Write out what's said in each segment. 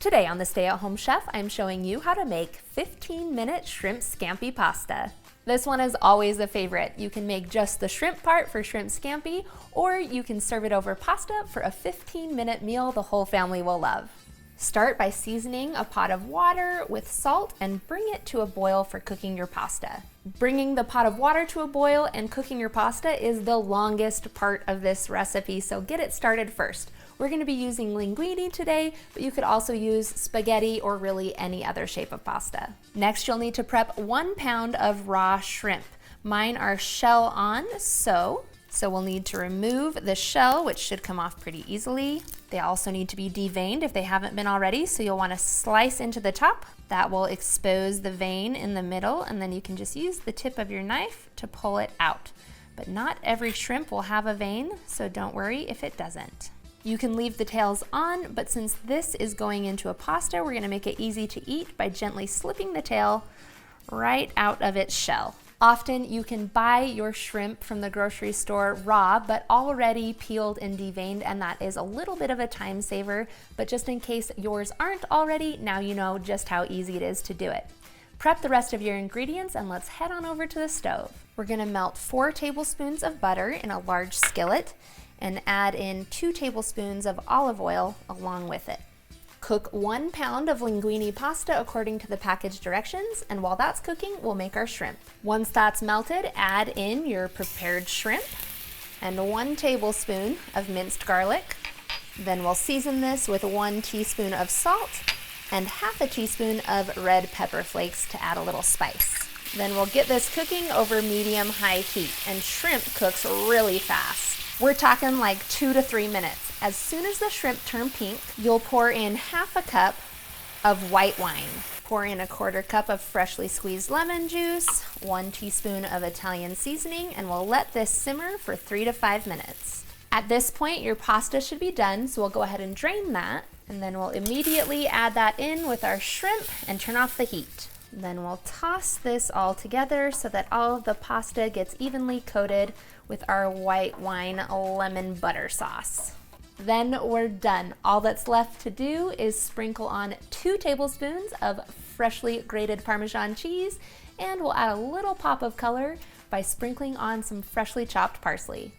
Today on the Stay at Home Chef, I'm showing you how to make 15-minute shrimp scampi pasta. This one is always a favorite. You can make just the shrimp part for shrimp scampi, or you can serve it over pasta for a 15-minute meal the whole family will love. Start by seasoning a pot of water with salt and bring it to a boil for cooking your pasta. Bringing the pot of water to a boil and cooking your pasta is the longest part of this recipe, so get it started first. We're going to be using linguine today, but you could also use spaghetti or really any other shape of pasta. Next, you'll need to prep 1 pound of raw shrimp. Mine are shell on, so we'll need to remove the shell, which should come off pretty easily. They also need to be deveined if they haven't been already, so you'll want to slice into the top. That will expose the vein in the middle, and then you can just use the tip of your knife to pull it out. But not every shrimp will have a vein, so don't worry if it doesn't. You can leave the tails on, but since this is going into a pasta, we're going to make it easy to eat by gently slipping the tail right out of its shell. Often you can buy your shrimp from the grocery store raw, but already peeled and deveined, and that is a little bit of a time saver, but just in case yours aren't already, now you know just how easy it is to do it. Prep the rest of your ingredients and let's head on over to the stove. We're going to melt 4 tablespoons of butter in a large skillet and add in 2 tablespoons of olive oil along with it. Cook 1 pound of linguine pasta according to the package directions, and while that's cooking, we'll make our shrimp. Once that's melted, add in your prepared shrimp and 1 tablespoon of minced garlic. Then we'll season this with 1 teaspoon of salt and half a teaspoon of red pepper flakes to add a little spice. Then we'll get this cooking over medium-high heat, and shrimp cooks really fast. We're talking like 2 to 3 minutes. As soon as the shrimp turn pink, you'll pour in half a cup of white wine. Pour in a 1/4 cup of freshly squeezed lemon juice, 1 teaspoon of Italian seasoning, and we'll let this simmer for 3 to 5 minutes. At this point, your pasta should be done, so we'll go ahead and drain that, and then we'll immediately add that in with our shrimp and turn off the heat. Then we'll toss this all together so that all of the pasta gets evenly coated with our white wine lemon butter sauce. Then we're done. All that's left to do is sprinkle on 2 tablespoons of freshly grated Parmesan cheese, and we'll add a little pop of color by sprinkling on some freshly chopped parsley.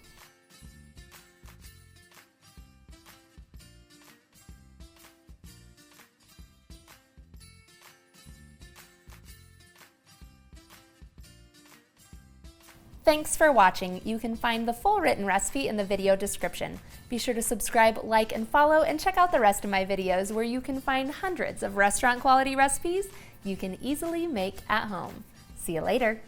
Thanks for watching. You can find the full written recipe in the video description. Be sure to subscribe, like, and follow, and check out the rest of my videos where you can find hundreds of restaurant quality recipes you can easily make at home. See you later.